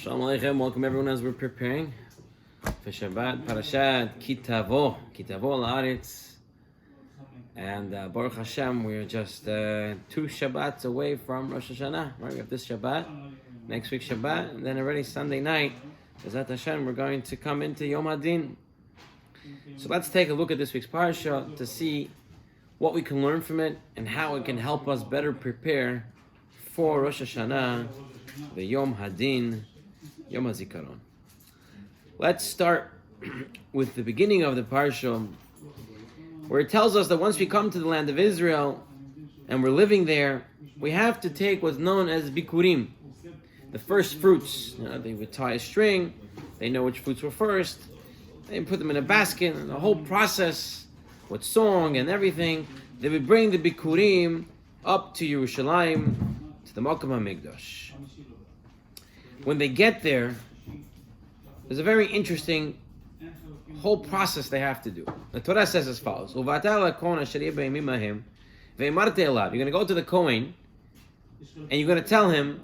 Shalom Aleichem, welcome everyone as we're preparing for Shabbat, Parashat, Tavo La'aretz. And Baruch Hashem, we're just 2 Shabbats away from Rosh Hashanah, right? We have this Shabbat, next week Shabbat, and then already Sunday night, Bezat Hashem, we're going to come into Yom Adin. So let's take a look at this week's Parsha to see what we can learn from it and how it can help us better prepare for Rosh Hashanah, the Yom Hadin, Yom HaZikaron. Let's start with the beginning of the Parsha, where it tells us that once we come to the land of Israel and we're living there, we have to take what's known as bikurim, the first fruits. They would tie a string, they know which fruits were first, they put them in a basket, and the whole process with song and everything, they would bring the bikurim up to Yerushalayim, to the Makom HaMikdash. When they get there, there's a very interesting whole process they have to do. The Torah says as follows: You're going to go to the Kohen and you're going to tell him,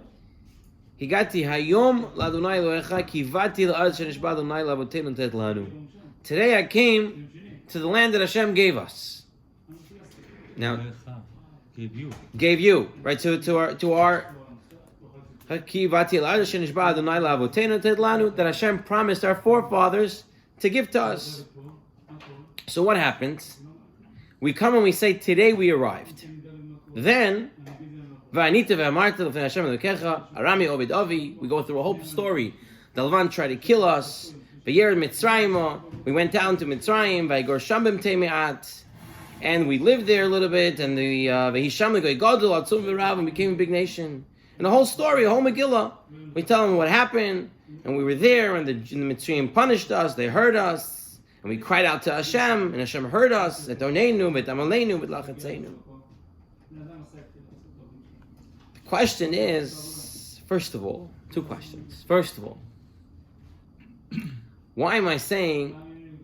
today I came to the land that Hashem gave us. Now, gave you, right? To our that Hashem promised our forefathers to give to us. So what happens? We come and we say, today we arrived. Then, we go through a whole story. The Lavan tried to kill us. We went down to Mitzrayim, and we lived there a little bit, and we became a big nation. And the whole story, the whole Megillah, we tell them what happened, and we were there, and the Mitzrayim punished us, they hurt us, and we cried out to Hashem, and Hashem heard us. The question is, first of all, 2 questions. First of all, why am I saying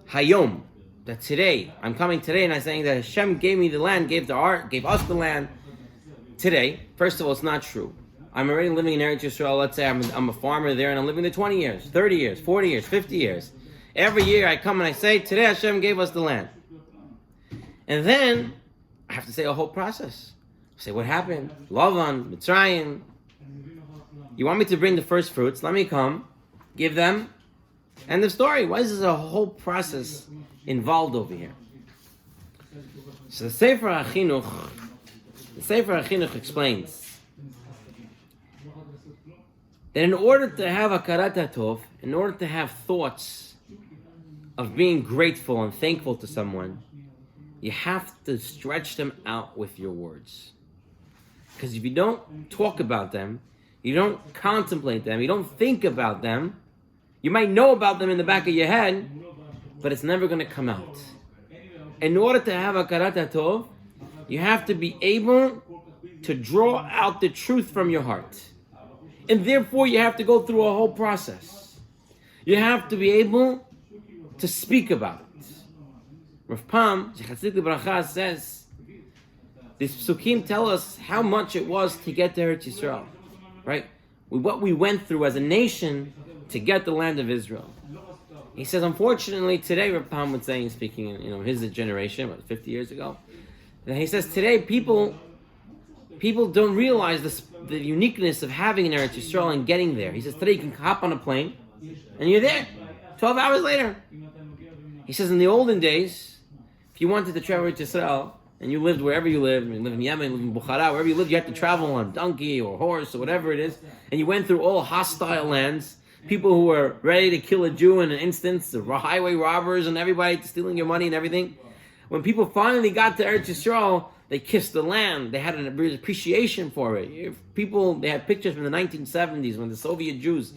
Hayom, that today, I'm coming today, and I'm saying that Hashem gave me the land, gave us the land, today? First of all, it's not true. I'm already living in Eretz Yisrael. Let's say I'm a farmer there and I'm living there 20 years, 30 years, 40 years, 50 years. Every year I come and I say, today Hashem gave us the land. And then I have to say a whole process. Say what happened. Lavan, Mitzrayim. You want me to bring the first fruits? Let me come, give them. End of story. Why is there a whole process involved over here? So the Sefer HaChinuch explains that in order to have Hakarat HaTov, in order to have thoughts of being grateful and thankful to someone, you have to stretch them out with your words. Because if you don't talk about them, you don't contemplate them, you don't think about them, you might know about them in the back of your head, but it's never going to come out. In order to have Hakarat HaTov, you have to be able to draw out the truth from your heart. And therefore, you have to go through a whole process. You have to be able to speak about it. Rav Pam, Zechatzik Bracha, says, these psukim tell us how much it was to get to Eretz Yisrael. Right? What we went through as a nation to get the land of Israel. He says, unfortunately, today, Rav Pam was saying, speaking in his generation, about 50 years ago, and he says today people don't realize the uniqueness of having an Eretz Yisrael and getting there. He says today you can hop on a plane and you're there 12 hours later. He says in the olden days, if you wanted to travel to Yisrael and you lived wherever you lived, you live in Yemen, you live in Bukhara, wherever you lived, you had to travel on donkey or horse or whatever it is, and you went through all hostile lands, people who were ready to kill a Jew in an instant, the highway robbers and everybody stealing your money and everything. When people finally got to Eretz Yisrael, they kissed the land. They had an appreciation for it. They had pictures from the 1970s when the Soviet Jews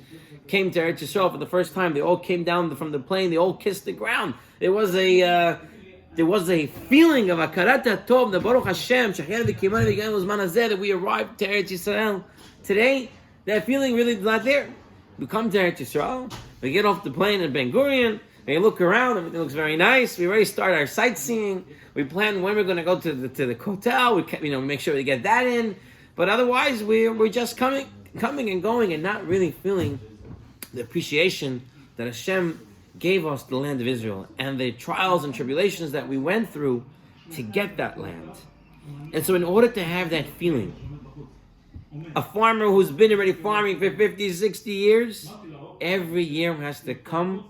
came to Eretz Yisrael for the first time. They all came down from the plane. They all kissed the ground. There was a feeling of Hakarat HaTov, the Baruch Hashem, that we arrived to Eretz Yisrael. Today, that feeling really is not there. We come to Eretz Yisrael. We get off the plane in Ben Gurion. We look around, everything looks very nice. We already start our sightseeing. We plan when we're going to go to the hotel. We make sure we get that in. But otherwise, we're just coming. coming and going and not really feeling the appreciation that Hashem gave us the land of Israel and the trials and tribulations that we went through to get that land. And so in order to have that feeling, a farmer who's been already farming for 50, 60 years, every year has to come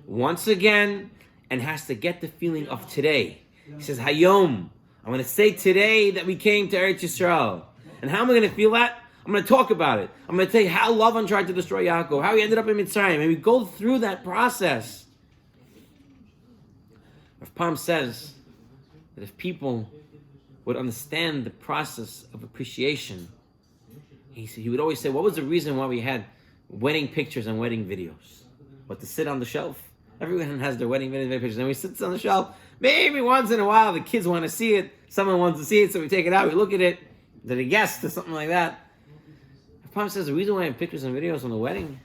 once again and has to get the feeling of today. He says, Hayom, I'm going to say today that we came to Eretz Yisrael. And how am I going to feel that? I'm going to talk about it. I'm going to tell you how Lavan tried to destroy Yaakov, how he ended up in Mitzrayim. And we go through that process. Rav Pam says that if people would understand the process of appreciation, he would always say, what was the reason why we had wedding pictures and wedding videos? What, to sit on the shelf? Everyone has their wedding video pictures, and we sit on the shelf. Maybe once in a while the kids want to see it. Someone wants to see it, so we take it out, we look at it. Did a guest or something like that? Pam says the reason why I have pictures and videos on the wedding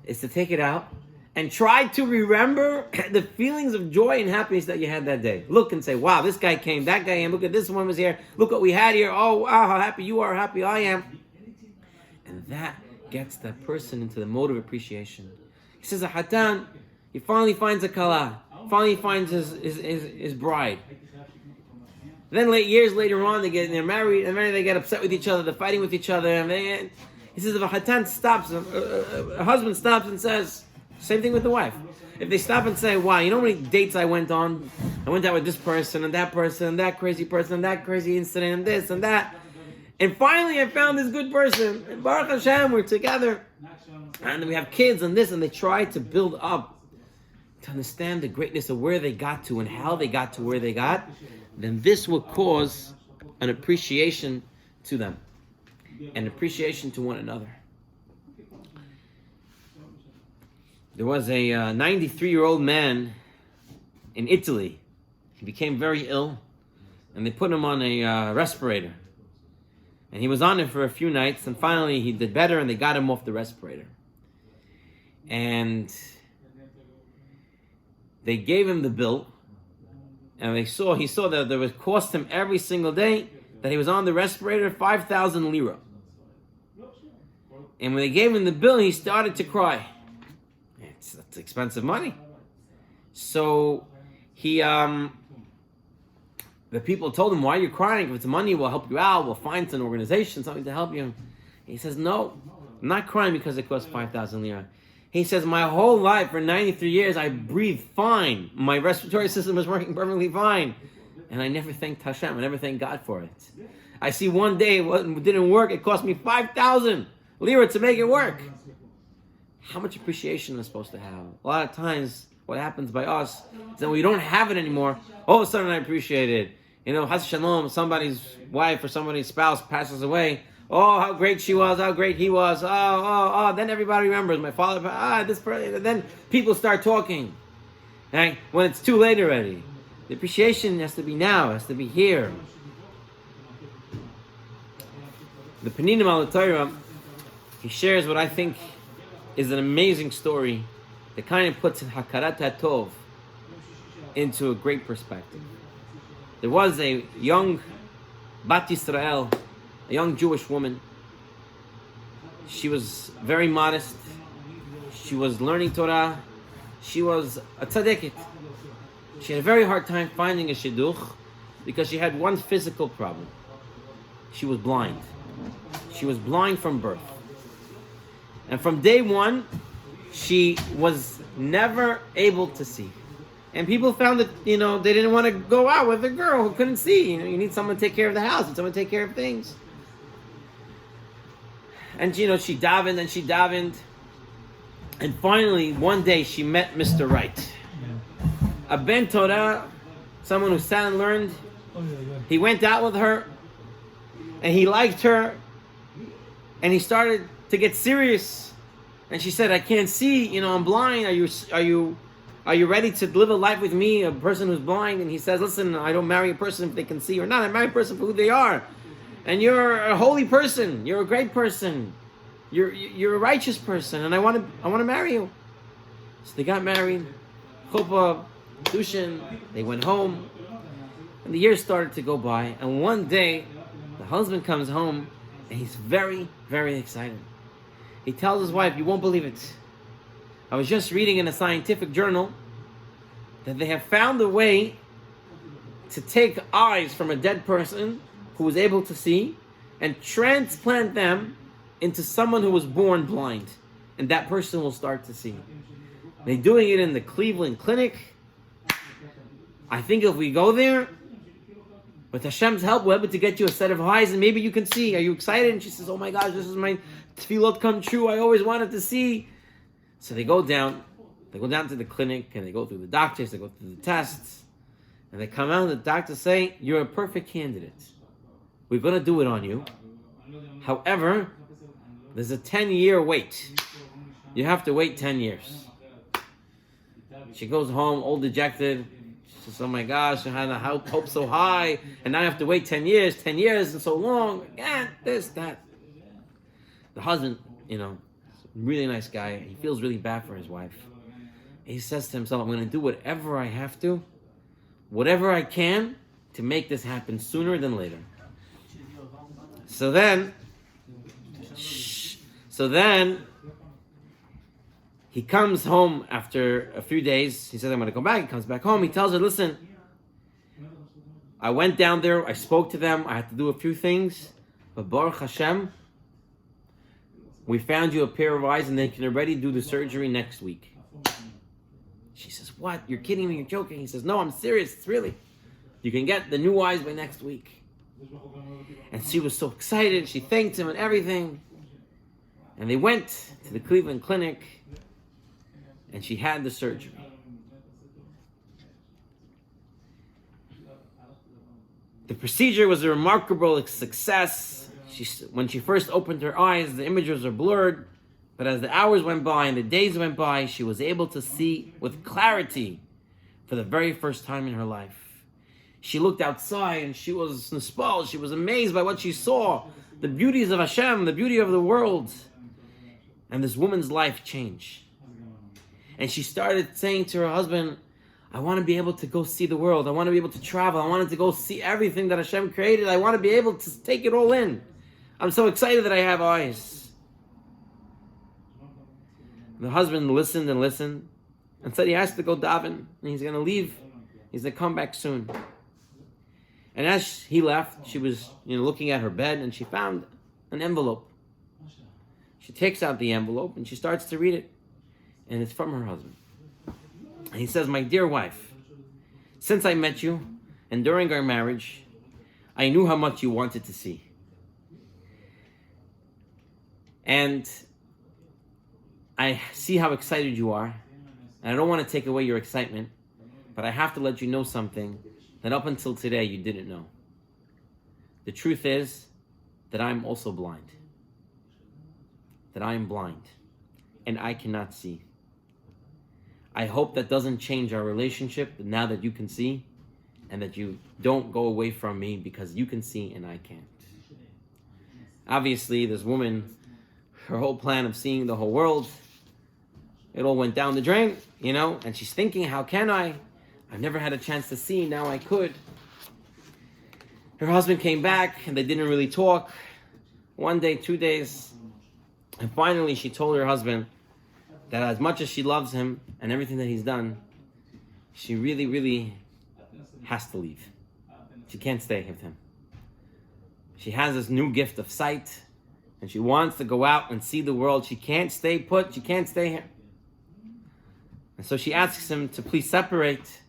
is to take it out and try to remember the feelings of joy and happiness that you had that day. Look and say, wow, this guy came, that guy came, look at this one was here, look what we had here, oh wow, how happy you are, how happy I am. And that gets that person into the mode of appreciation. He says, a Hatan, he finally finds a Kala, finally finds his bride. Then years later on, they're married, and then they get upset with each other, they're fighting with each other, and he says if a Hatan stops, a husband stops and says, same thing with the wife. If they stop and say, wow, you know how many dates I went on? I went out with this person, and that person, and that crazy person, and that crazy incident, and this, and that. And finally, I found this good person. And Baruch Hashem, we're together. And we have kids and this, and they try to build up to understand the greatness of where they got to and how they got to where they got. Then this will cause an appreciation to them. An appreciation to one another. There was a 93-year-old man in Italy. He became very ill, and they put him on a respirator. And he was on it for a few nights, and finally he did better, and they got him off the respirator. And they gave him the bill, and he saw that it would cost him every single day that he was on the respirator 5,000 lira. And when they gave him the bill, he started to cry. That's expensive money. So the people told him, why are you crying? If it's money, we'll help you out. We'll find an organization, something to help you. And he says, no, I'm not crying because it costs 5,000 lira. He says, my whole life, for 93 years, I breathed fine. My respiratory system was working perfectly fine. And I never thanked Hashem. I never thanked God for it. I see one day it didn't work. It cost me 5,000 lira to make it work. How much appreciation am I supposed to have? A lot of times, what happens by us is that when we don't have it anymore, all of a sudden I appreciate it. You know, Chas Shalom, somebody's wife or somebody's spouse passes away. Oh, how great she was, how great he was. Oh. Then everybody remembers. My father, this person. Then people start talking. Right? When it's too late already. The appreciation has to be now, has to be here. The Paninim al Torah, he shares what I think is an amazing story that kind of puts Hakarat HaTov into a great perspective. There was a young Bat Yisrael, a young Jewish woman. She was very modest. She was learning Torah. She was a tzaddiket. She had a very hard time finding a shidduch because she had one physical problem. She was blind. She was blind from birth. And from day one, she was never able to see. And people found that, they didn't want to go out with a girl who couldn't see. You need someone to take care of the house and someone to take care of things. And, she davened and she davened. And finally, one day, she met Mr. Right. A Ben Torah, someone who sat and learned. He went out with her. And he liked her. And he started to get serious. And she said, I can't see, I'm blind. Are you ready to live a life with me, a person who's blind? And he says, listen, I don't marry a person if they can see or not. I marry a person for who they are. And you're a holy person. You're a great person. You're a righteous person. And I want to marry you. So they got married. Chuppah, Dushin. They went home. And the years started to go by. And one day, the husband comes home and he's very, very excited. He tells his wife, you won't believe it. I was just reading in a scientific journal that they have found a way to take eyes from a dead person who was able to see and transplant them into someone who was born blind. And that person will start to see. They're doing it in the Cleveland Clinic. I think if we go there, with Hashem's help, we're able to get you a set of eyes and maybe you can see. Are you excited? And she says, oh my gosh, this is my tefillot come true. I always wanted to see. So they go down to the clinic and they go through the doctors, they go through the tests, and they come out and the doctors say, you're a perfect candidate. We're going to do it on you. However, there's a 10-year wait. You have to wait 10 years. She goes home all dejected. She says, oh my gosh, I had a hope so high, and now I have to wait 10 years. 10 years is so long. Again, this, that. The husband, really nice guy. He feels really bad for his wife. He says to himself, I'm going to do whatever I have to, whatever I can to make this happen sooner than later. So then he comes home after a few days. He says, I'm going to go back. He comes back home. He tells her, listen, I went down there. I spoke to them. I had to do a few things. But Baruch Hashem, we found you a pair of eyes and they can already do the surgery next week. She says, what? You're kidding me? You're joking? He says, no, I'm serious. It's really. You can get the new eyes by next week. And she was so excited. She thanked him and everything. And they went to the Cleveland Clinic and she had the surgery. The procedure was a remarkable success. When she first opened her eyes, the images were blurred, but as the hours went by and the days went by, she was able to see with clarity for the very first time in her life. She looked outside and she was nispal. She was amazed by what she saw, the beauties of Hashem, the beauty of the world. And this woman's life changed. And she started saying to her husband, I want to be able to go see the world. I want to be able to travel. I wanted to go see everything that Hashem created. I want to be able to take it all in. I'm so excited that I have eyes. The husband listened and listened and said he has to go daven and he's going to leave. He's going to come back soon. And as he left, she was looking at her bed and she found an envelope. She takes out the envelope and she starts to read it. And it's from her husband. And he says, my dear wife, since I met you and during our marriage, I knew how much you wanted to see. And I see how excited you are. And I don't want to take away your excitement, but I have to let you know something that up until today you didn't know. The truth is that I'm also blind. That I am blind. And I cannot see. I hope that doesn't change our relationship now that you can see, and that you don't go away from me because you can see and I can't. Obviously, this woman, her whole plan of seeing the whole world, it all went down the drain, and she's thinking, how can I? I've never had a chance to see, now I could. Her husband came back and they didn't really talk. 1 day, 2 days, and finally she told her husband that as much as she loves him and everything that he's done, she really, really has to leave. She can't stay with him. She has this new gift of sight, and she wants to go out and see the world. She can't stay put. She can't stay here. And so she asks him to please separate,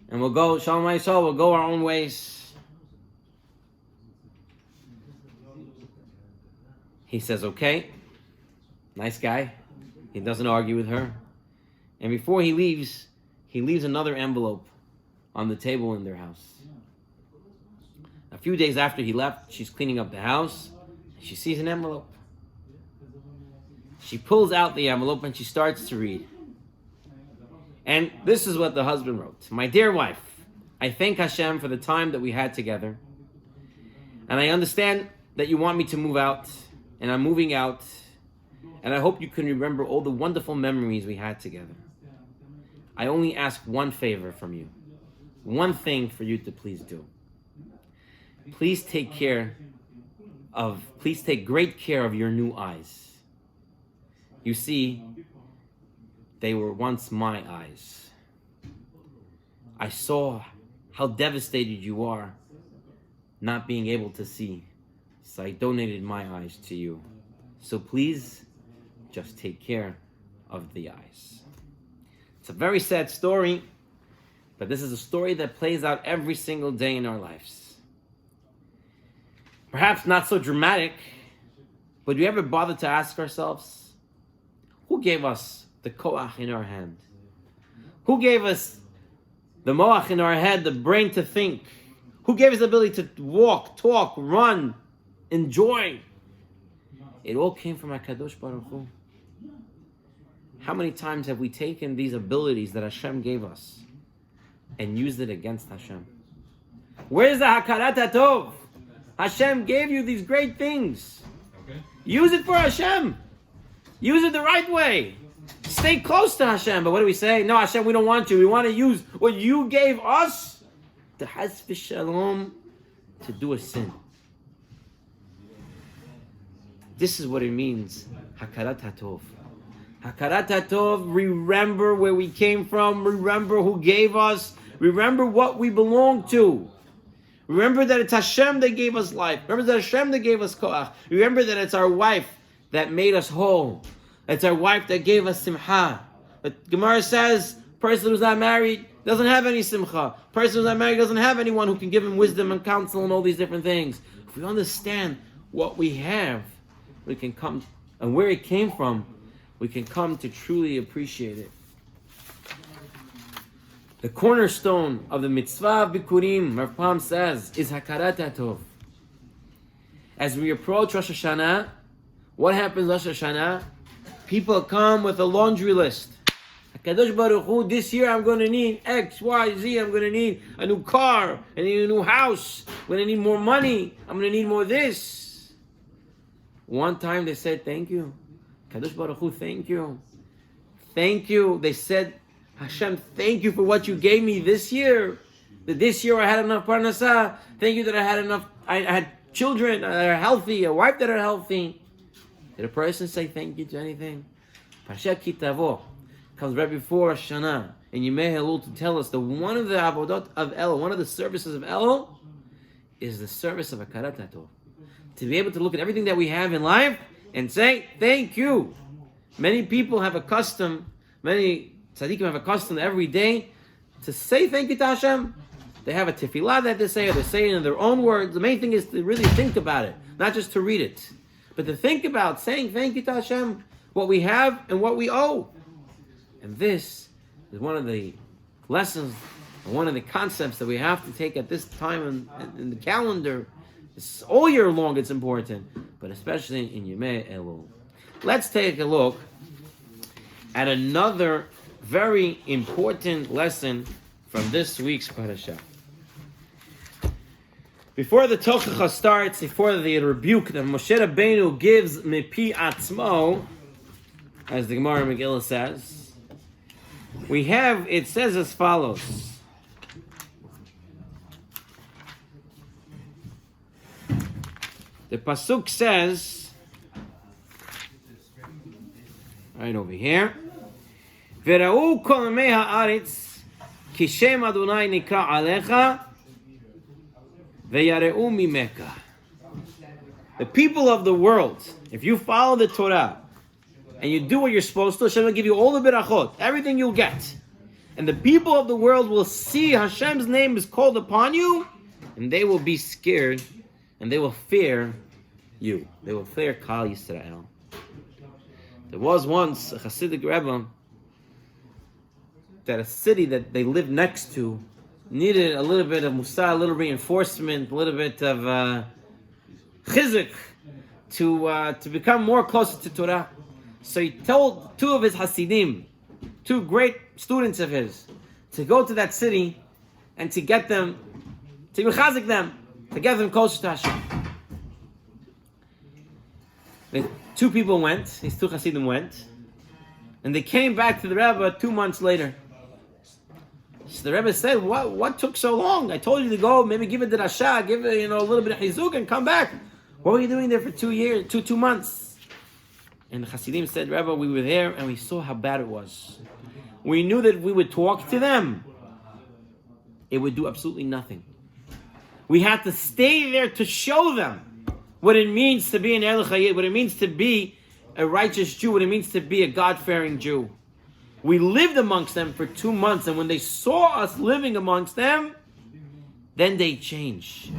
and we'll go, Shalom Yisrael, we'll go our own ways. He says, okay. Nice guy. He doesn't argue with her. And before he leaves another envelope on the table in their house. A few days after he left, she's cleaning up the house. She sees an envelope. She pulls out the envelope and she starts to read. And this is what the husband wrote. My dear wife, I thank Hashem for the time that we had together. And I understand that you want me to move out. And I'm moving out. And I hope you can remember all the wonderful memories we had together. I only ask one favor from you. One thing for you to please do. Please take great care of your new eyes. You see, they were once my eyes. I saw how devastated you are not being able to see. So I donated my eyes to you. So please, just take care of the eyes. It's a very sad story, but this is a story that plays out every single day in our lives. Perhaps not so dramatic, but do you ever bother to ask ourselves, who gave us the koach in our hand? Who gave us the moach in our head, the brain to think? Who gave us the ability to walk, talk, run, enjoy? It all came from HaKadosh Baruch Hu. How many times have we taken these abilities that Hashem gave us and used it against Hashem? Where's the Hakarat HaTov? Hashem gave you these great things. Use it for Hashem. Use it the right way. Stay close to Hashem. But what do we say? No, Hashem, we don't want you. We want to use what you gave us to has v'shalom, to do a sin. This is what it means, Hakarat HaTov. Hakarat HaTov, remember where we came from, remember who gave us, remember what we belong to. Remember that it's Hashem that gave us life. Remember that Hashem that gave us koach. Remember that it's our wife that made us whole. It's our wife that gave us simcha. But Gemara says, person who's not married doesn't have any simcha. Person who's not married doesn't have anyone who can give him wisdom and counsel and all these different things. If we understand what we have, we can come, and where it came from, we can come to truly appreciate it. The cornerstone of the mitzvah of Bikurim, Rav Pam says, is Hakarat HaTov. As we approach Rosh Hashanah, what happens Rosh Hashanah? People come with a laundry list. HaKadosh Baruch Hu, this year I'm going to need X, Y, Z. I'm going to need a new car. I need a new house. I'm going to need more money. I'm going to need more this. One time they said, thank you. HaKadosh Baruch Hu, thank you. Thank you. They said, Hashem, thank you for what you gave me this year. That this year I had enough parnasah. Thank you that I had enough, I had children that are healthy, a wife that are healthy. Did a person say thank you to anything? Parshat Tavo comes right before Rosh Hashanah, and Yimei Elul to tell us that one of the avodot of El, one of the services of El, is the service of Hakarat HaTov. To be able to look at everything that we have in life and say thank you. Many people have a custom, many tzaddikim have a custom every day to say thank you to Hashem. They have a tefillah that they say, or they say it in their own words. The main thing is to really think about it, not just to read it, but to think about saying thank you to Hashem, what we have and what we owe. And this is one of the lessons, and one of the concepts that we have to take at this time in the calendar. It's all year long it's important, but especially in Yimei Elul. Let's take a look at another very important lesson from this week's Parshat. Before the Tochacha starts, before the rebuke that Moshe Rabbeinu gives Mipi Atzmo, as the Gemara Megillah says, it says as follows. The Pasuk says, right over here, V'ra'u kol mei ha'aretz ki shem Adonai nikra alecha ve'yare'u mimeka. The people of the world, if you follow the Torah and you do what you're supposed to, Hashem will give you all the berachot, everything you'll get. And the people of the world will see Hashem's name is called upon you, and they will be scared, and they will fear you. They will fear Kal Yisrael. There was once a Hasidic Rebbe that a city that they lived next to needed a little bit of musar, a little reinforcement, a little bit of chizuk to become more closer to Torah. So he told two of his Hasidim, two great students of his, to go to that city and to get them, to mechazik them, to get them closer to Hashem. The two people went, these two Hasidim went, and they came back to the Rebbe 2 months later. So the Rebbe said, what took so long? I told you to go, maybe give it the Rasha, give it a little bit of Hizuk and come back. What were you doing there for 2 years, 2 months? And the Hasidim said, Rebbe, we were there and we saw how bad it was. We knew that if we would talk to them, it would do absolutely nothing. We had to stay there to show them what it means to be an El Chayid, what it means to be a righteous Jew, what it means to be a God-fearing Jew. We lived amongst them for 2 months, and when they saw us living amongst them, then they changed.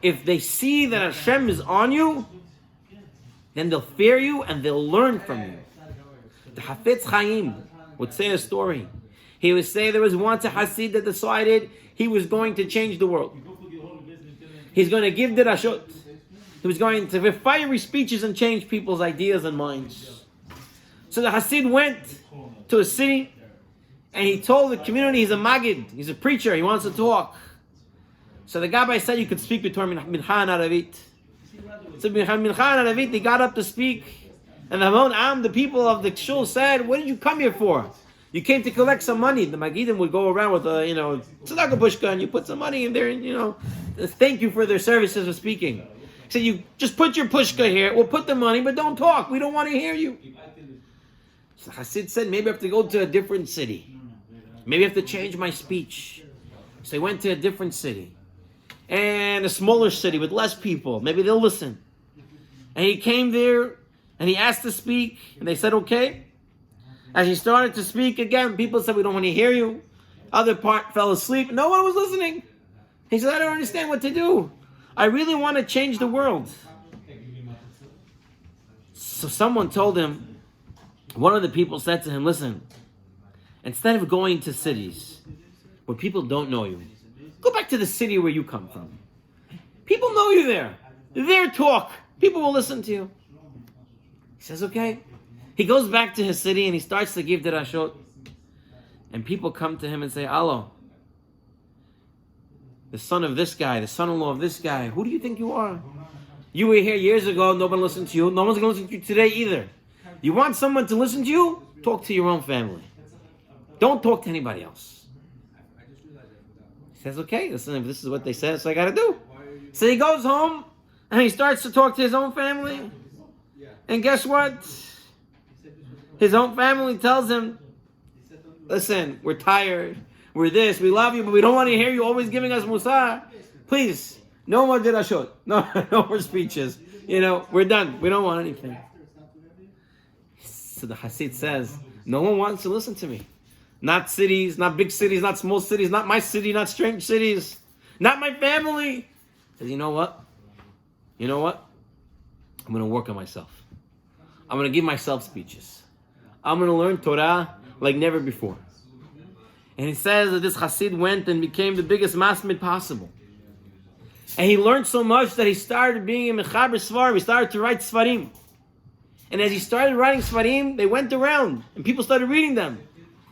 If they see that Hashem is on you, then they'll fear you and they'll learn from you. The Hafetz Chaim would say a story. He would say there was once a Hasid that decided he was going to change the world. He's going to give dirashot. He was going to give fiery speeches and change people's ideas and minds. So the Hasid went to a city and he told the community he's a Magid, he's a preacher, he wants to talk. So the Gabbai said you could speak between Mincha and Aravit. So Mincha and Aravit, he got up to speak. And the people of the shul said, what did you come here for? You came to collect some money. The Magidim would go around with a, tzedakah pushka, and you put some money in there, and, thank you for their services of speaking. He said, you just put your pushka here, we'll put the money, but don't talk. We don't want to hear you. So Hasid said, maybe I have to go to a different city. Maybe I have to change my speech. So he went to a different city. And a smaller city with less people. Maybe they'll listen. And he came there, and he asked to speak, and they said, okay. As he started to speak again, people said, we don't want to hear you. Other part fell asleep. No one was listening. He said, I don't understand what to do. I really want to change the world. So someone told him, one of the people said to him, listen, instead of going to cities where people don't know you, go back to the city where you come from. People know you there. Their talk. People will listen to you. He says, okay. He goes back to his city and he starts to give dirashot. And people come to him and say, Allo, the son of this guy, the son-in-law of this guy, who do you think you are? You were here years ago, no one listened to you. No one's going to listen to you today either. You want someone to listen to you? Talk to your own family. Don't talk to anybody else. He says, okay, listen, if this is what they said, so I got to do. So he goes home and he starts to talk to his own family. And guess what? His own family tells him, listen, we're tired. We're this. We love you, but we don't want to hear you always giving us musar. Please, no more dirashot. No more speeches. We're done. We don't want anything. So the Hasid says, no one wants to listen to me. Not cities, not big cities, not small cities, not my city, not strange cities, not my family. He says, you know what? I'm going to work on myself. I'm going to give myself speeches. I'm going to learn Torah like never before. And he says that this Hasid went and became the biggest masmid possible. And he learned so much that he started being a mechaber svarim. He started to write svarim. And as he started writing svarim, they went around and people started reading them.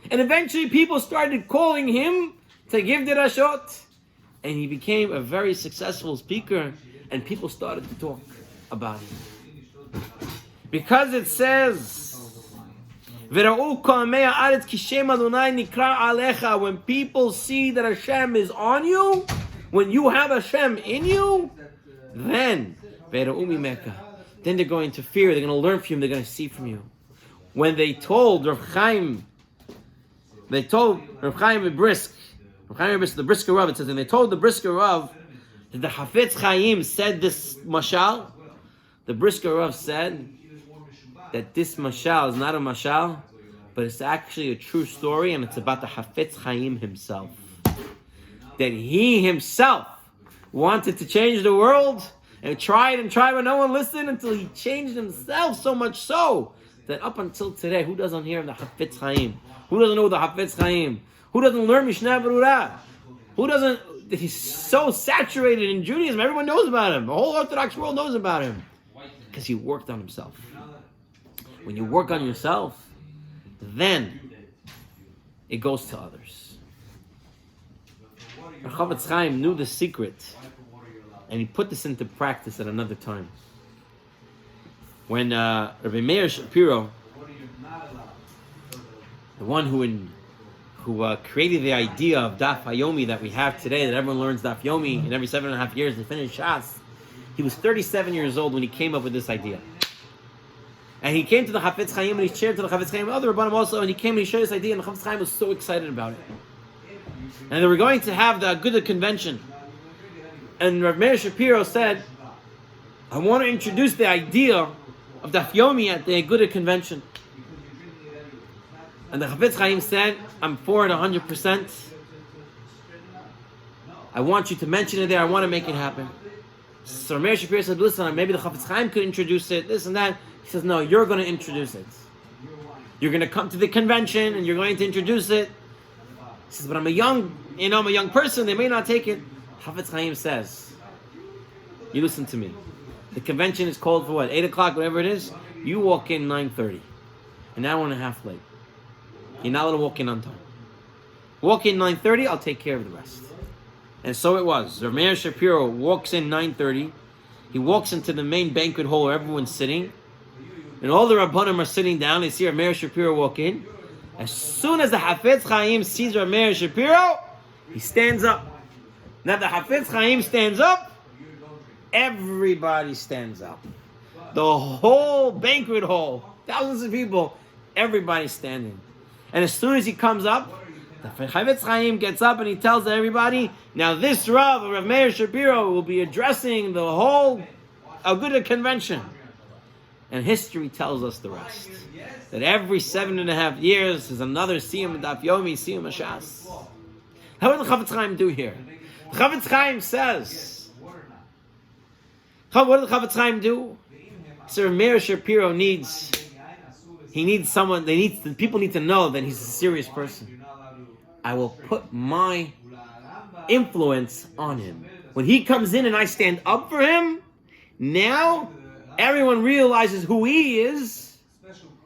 And eventually people started calling him to give dirashot. And he became a very successful speaker. And people started to talk about him. Because it says, when people see that Hashem is on you, when you have Hashem in you, then they're going to fear, they're going to learn from you, they're going to see from you. When they told Rav Chaim Brisk, the Brisker Rav, it says, and they told the Brisker Rav that the Hafetz Chaim said this mashal, the Brisker Rav said that this mashal is not a mashal, but it's actually a true story, and it's about the Hafetz Chaim himself. That he himself wanted to change the world, and tried, but no one listened until he changed himself so much so, that up until today, who doesn't hear of the Hafetz Chaim? Who doesn't know the Hafetz Chaim? Who doesn't learn Mishnah Berurah? He's so saturated in Judaism, everyone knows about him. The whole Orthodox world knows about him. Because he worked on himself. When you work on yourself, then it goes to others. Chafetz Chaim knew the secret, and he put this into practice at another time. When Rabbi Meir Shapiro, the one who who created the idea of Daf Yomi that we have today, that everyone learns Daf Yomi, and every 7.5 years they finish Shas. He was 37 years old when he came up with this idea. And he came to the Chafetz Chaim, and he shared to the Chafetz Chaim, other Rabbanim also, and he came and he shared this idea, and the Chafetz Chaim was so excited about it. And they were going to have the Agudah convention. And Rav Meir Shapiro said, I want to introduce the idea of Daf Yomi at the Agudah convention. And the Chafetz Chaim said, I'm for it 100%. I want you to mention it there. I want to make it happen. So Rav Meir Shapiro said, listen, maybe the Chafetz Chaim could introduce it, this and that. He says, no, you're going to introduce it. You're going to come to the convention and you're going to introduce it. He says, but I'm a young person. They may not take it. Chafetz Chaim says, you listen to me. The convention is called for what? 8 o'clock, whatever it is. You walk in 9:30. An hour and a half late. You're not allowed to walk in on time. Walk in 9:30, I'll take care of the rest. And so it was. Rav Meir Shapiro walks in 9:30. He walks into the main banquet hall where everyone's sitting. And all the Rabbanim are sitting down. They see Rav Meir Shapiro walk in. As soon as the Chafetz Chaim sees Rav Meir Shapiro, he stands up. Now the Chafetz Chaim stands up, everybody stands up. The whole banquet hall, thousands of people, everybody's standing. And as soon as he comes up, the Chafetz Chaim gets up and he tells everybody, now this Rav Meir Shapiro, will be addressing the whole Agudah convention. And history tells us the rest. That every 7.5 years is another Siyum Daf Yomi, Siyum Shas. How did the Chafetz Chaim do here? The Chafetz Chaim says, what did the Chafetz Chaim do? Sir Meir Shapiro needs someone, people need to know that he's a serious person. I will put my influence on him. When he comes in and I stand up for him, now everyone realizes who he is,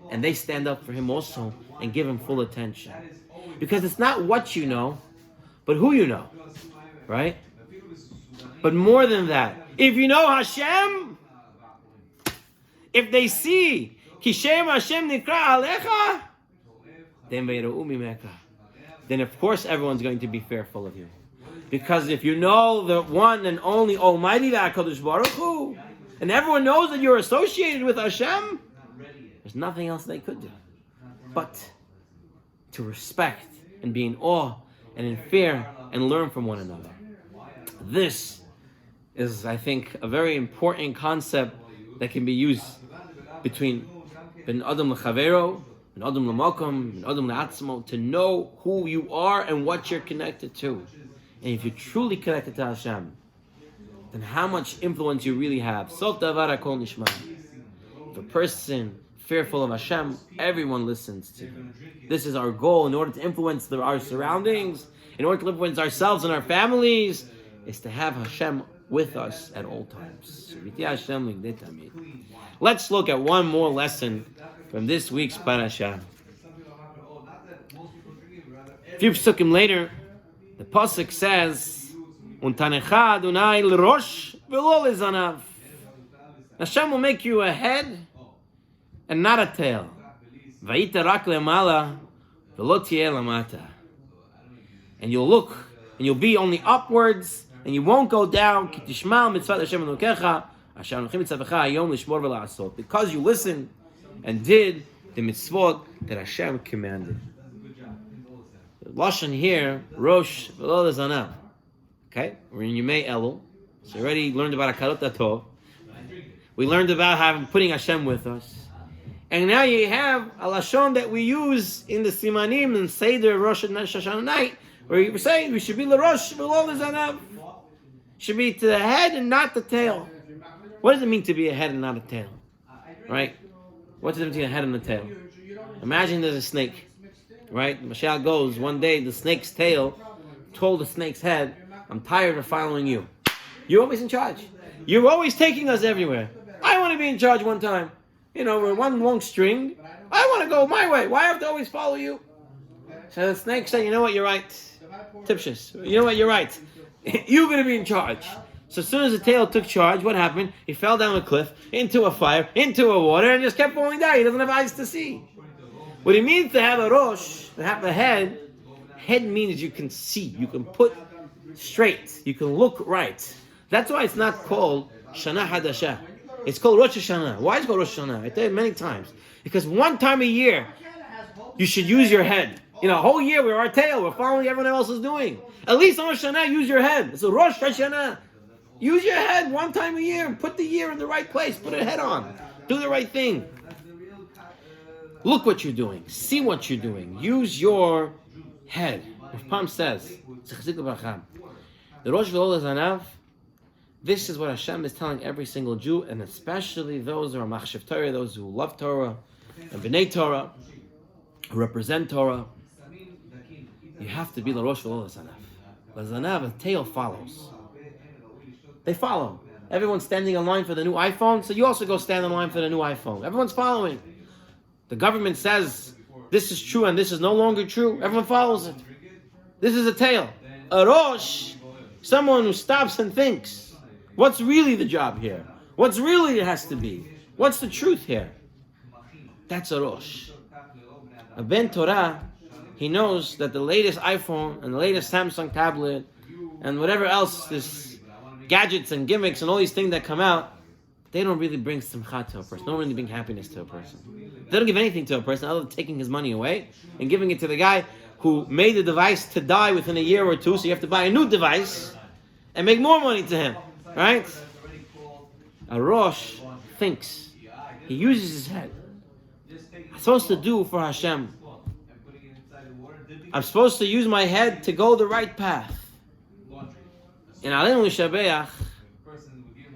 and they stand up for him also and give him full attention. Because it's not what you know, but who you know. Right? But more than that, if you know Hashem, if they see Kishem Hashem Nikra Alecha, then of course everyone's going to be fearful of you. Because if you know the one and only Almighty HaKadosh Baruch Hu, and everyone knows that you're associated with Hashem, there's nothing else they could do but to respect and be in awe and in fear and learn from one another. This is, I think, a very important concept that can be used between Ben Adam L'Chavero, Ben Adam L'Makom, Ben Adam L'Atzmo, to know who you are and what you're connected to. And if you're truly connected to Hashem, then how much influence you really have. Sof davar hakol nishma. If a person fearful of Hashem, everyone listens to him. This is our goal in order to influence our surroundings, in order to influence ourselves and our families, is to have Hashem with us at all times. Let's look at one more lesson from this week's parasha. A few psukim later, the pasuk says, "Untanecha Adonai l'rosh v'lo lezanav." Hashem will make you a head and not a tail. Vayita rak lemala v'lo tieh lamata. And you'll look, and you'll be only upwards, and you won't go down. Ki tishma mitzvat Hashem Elokecha asher anochi mitzavecha hayom lishmor v'la'asot. Because you listened and did the mitzvot that Hashem commanded. The lashon here, rosh v'lo lezanav. Okay, we're in Yemei Elul. So you already learned about Akarot Tov. We learned about putting Hashem with us. And now you have a lashon that we use in the Simanim and Seder Rosh Hashanah night, where you say we should be l'rosh v'lo lezanav. Should be to the head and not the tail. What does it mean to be a head and not a tail? Right? What's the difference between a head and a tail? Imagine there's a snake. Right? Mashal goes, one day the snake's tail told the snake's head, I'm tired of following you. You're always in charge. You're always taking us everywhere. I want to be in charge one time. We're one long string. I want to go my way. Why have to always follow you? So the snake said, you know what, you're right. Tipshus. You know what, you're right. You're going to be in charge. So as soon as the tail took charge, what happened? He fell down a cliff, into a fire, into a water, and just kept falling down. He doesn't have eyes to see. What it means to have a rosh, to have a head, Head means you can see, you can put straight, you can look right. That's why it's not called Shana Hadasha. It's called Rosh Hashanah. Why is it called Rosh Hashanah? I tell you many times. Because one time a year, you should use your head. A whole year we're our tail, we're following everyone else is doing. At least on Rosh Hashanah, use your head. It's a Rosh Hashanah. Use your head one time a year and put the year in the right place. Put a head on. Do the right thing. Look what you're doing. See what you're doing. Use your head. As Pam says, the Rosh Hashanah, this is what Hashem is telling every single Jew, and especially those who are Machshav Torah, those who love Torah, and B'nai Torah, who represent Torah. You have to be the Rosh Hashanah. L'zanav, a tail follows. They follow. Everyone's standing in line for the new iPhone, so you also go stand in line for the new iPhone. Everyone's following. The government says this is true and this is no longer true. Everyone follows it. This is a tail. A Rosh, someone who stops and thinks, what's really the job here? What's really it has to be? What's the truth here? That's a Rosh. A Ben Torah, he knows that the latest iPhone and the latest Samsung tablet and whatever else, this gadgets and gimmicks and all these things that come out, they don't really bring simcha to a person. They don't really bring happiness to a person. They don't give anything to a person other than taking his money away and giving it to the guy who made the device to die within a year or two, so you have to buy a new device and make more money to him. Right? A Rosh thinks. He uses his head. I'm supposed to do for Hashem. I'm supposed to use my head to go the right path. In Aleinu L'Shabeach,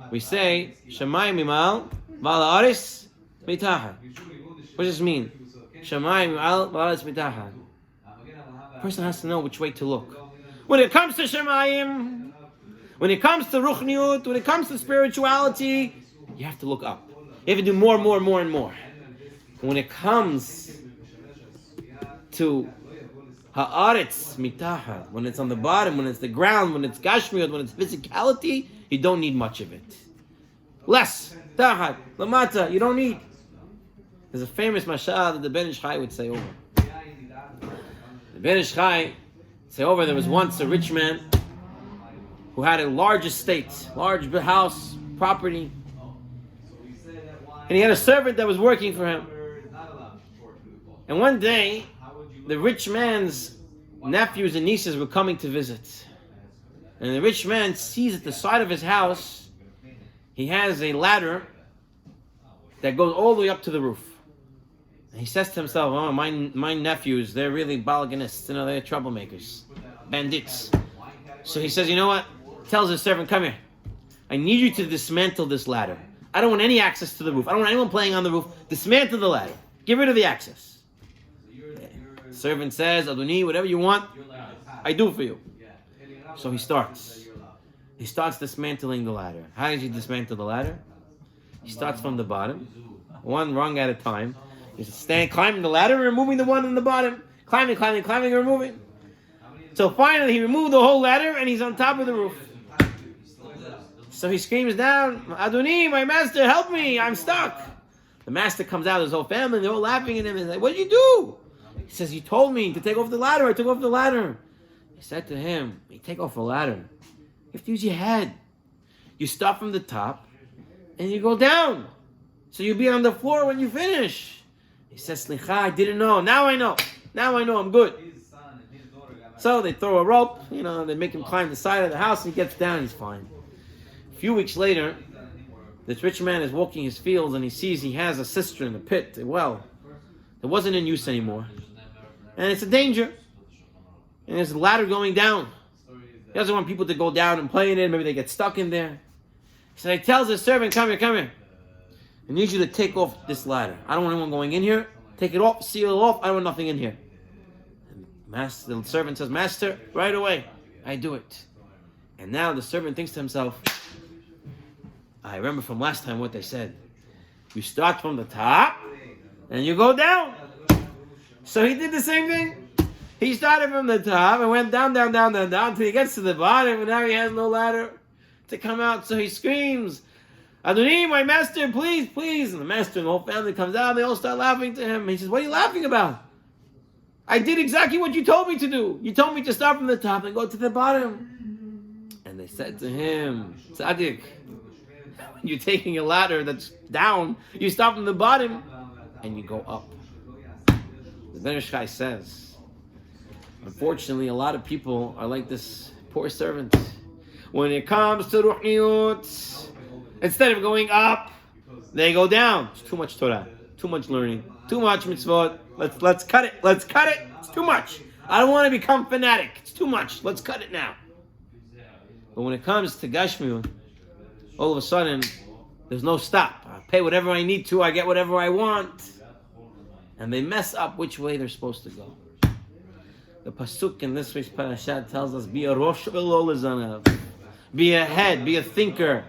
we say, Shamayim Mimal, Val Aris Mitachad. What does this mean? Shamayim Mimal, Val Aris Mitachad. A person has to know which way to look. When it comes to Shamayim, when it comes to Ruchniut, when it comes to spirituality, you have to look up. You have to do more and more and more and more. When it comes to Ha'aretz Mitachad, when it's on the bottom, when it's the ground, when it's Gashmiut, when it's physicality, you don't need much of it. Less. Tahad. Lamata. You don't need. There's a famous mashal that the Ben Ish Chai would say over. The Ben Ish Chai would say over, there was once a rich man who had a large estate, large house, property. And he had a servant that was working for him. And one day, the rich man's nephews and nieces were coming to visit. And the rich man sees at the side of his house, he has a ladder that goes all the way up to the roof. And he says to himself, oh, my nephews, they're really balagonists, they're troublemakers, bandits. So he says, you know what? Tells his servant, come here. I need you to dismantle this ladder. I don't want any access to the roof. I don't want anyone playing on the roof. Dismantle the ladder. Get rid of the access. The servant says, Adoni, whatever you want, I do for you. So he starts. He starts dismantling the ladder. How does he dismantle the ladder? He starts from the bottom, one rung at a time. He's climbing the ladder and removing the one on the bottom. Climbing, and removing. So finally he removed the whole ladder and he's on top of the roof. So he screams down, Adoni, my master, help me, I'm stuck. The master comes out, his whole family, and they're all laughing at him. He's like, what did you do? He says, you told me to take off the ladder. I took off the ladder. He said to him, you take off a ladder. You have to use your head. You start from the top and you go down. So you'll be on the floor when you finish. He says, Slicha, I didn't know. Now I know. I'm good. So they throw a rope, they make him climb the side of the house and he gets down, he's fine. A few weeks later, this rich man is walking his fields and he sees he has a cistern, a pit, a well. It wasn't in use anymore. And it's a danger. And there's a ladder going down. He doesn't want people to go down and play in it. Maybe they get stuck in there. So he tells his servant, come here. I need you to take off this ladder. I don't want anyone going in here. Take it off, seal it off. I don't want nothing in here. And the servant says, Master, right away. I do it. And now the servant thinks to himself, I remember from last time what they said. You start from the top and you go down. So he did the same thing. He started from the top and went down until he gets to the bottom, and now he has no ladder to come out. So he screams, Adoni, my master, please. And the master and the whole family comes out and they all start laughing to him. He says, what are you laughing about? I did exactly what you told me to do. You told me to start from the top and go to the bottom. And they said to him, Tzaddik, when you're taking a ladder that's down, you start from the bottom and you go up. The Ben Ish Chai says, unfortunately, a lot of people are like this poor servant. When it comes to ruhniyut, instead of going up, they go down. It's too much Torah, too much learning, too much mitzvot. Let's cut it. Let's cut it. It's too much. I don't want to become fanatic. It's too much. Let's cut it now. But when it comes to Gashmiut, all of a sudden, there's no stop. I pay whatever I need to. I get whatever I want. And they mess up which way they're supposed to go. The pasuk in this week's Parshat tells us, be a rosh v'lo lezanav. Be a head, be a thinker.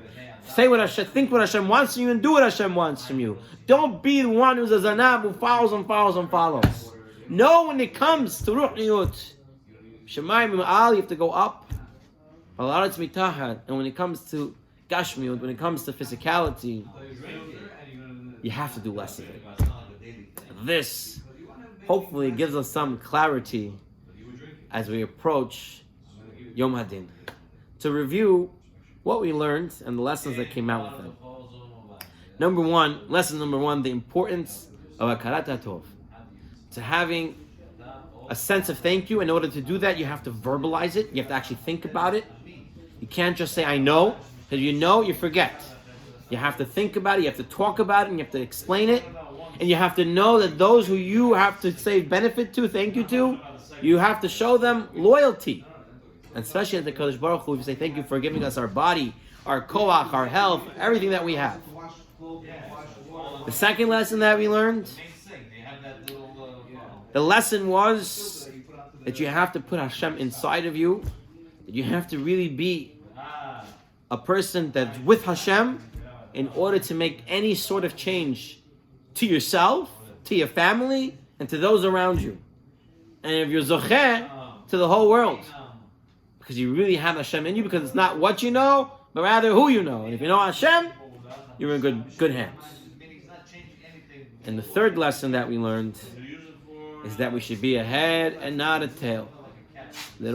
Say what Hashem, think what Hashem wants from you and do what Hashem wants from you. Don't be the one who's a zanav who follows and follows and follows. No, when it comes to ruhniyut, shemayim ma'al, you have to go up. Al-aretz mitahat. And when it comes to gashmiut, when it comes to physicality, you have to do less of it. This hopefully gives us some clarity as we approach Yom Hadin. To review what we learned and the lessons that came out with it. Lesson number one, the importance of Hakarat HaTov. To having a sense of thank you. In order to do that, you have to verbalize it. You have to actually think about it. You can't just say, I know. Because you know, you forget. You have to think about it. You have to talk about it. And you have to explain it. And you have to know that those who you have to say benefit to, thank you to, you have to show them loyalty. And especially at the Kodesh Baruch Hu, if you say thank you for giving us our body, our koach, our health, everything that we have. The second lesson that we learned, the lesson was that you have to put Hashem inside of you, that you have to really be a person that's with Hashem in order to make any sort of change to yourself, to your family, and to those around you. And if you're zocheh, to the whole world. Because you really have Hashem in you, because it's not what you know, but rather who you know. And if you know Hashem, you're in good hands. And the third lesson that we learned is that we should be a head and not a tail. And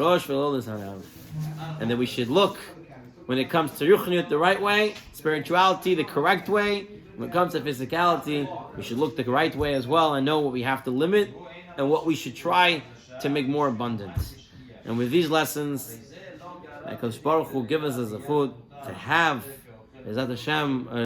that we should look, when it comes to ruchniut, the right way, spirituality, the correct way. When it comes to physicality, we should look the right way as well and know what we have to limit and what we should try to make more abundant. And with these lessons, HaKadosh Baruch Hu give us a zechut to have, Bezat Hashem,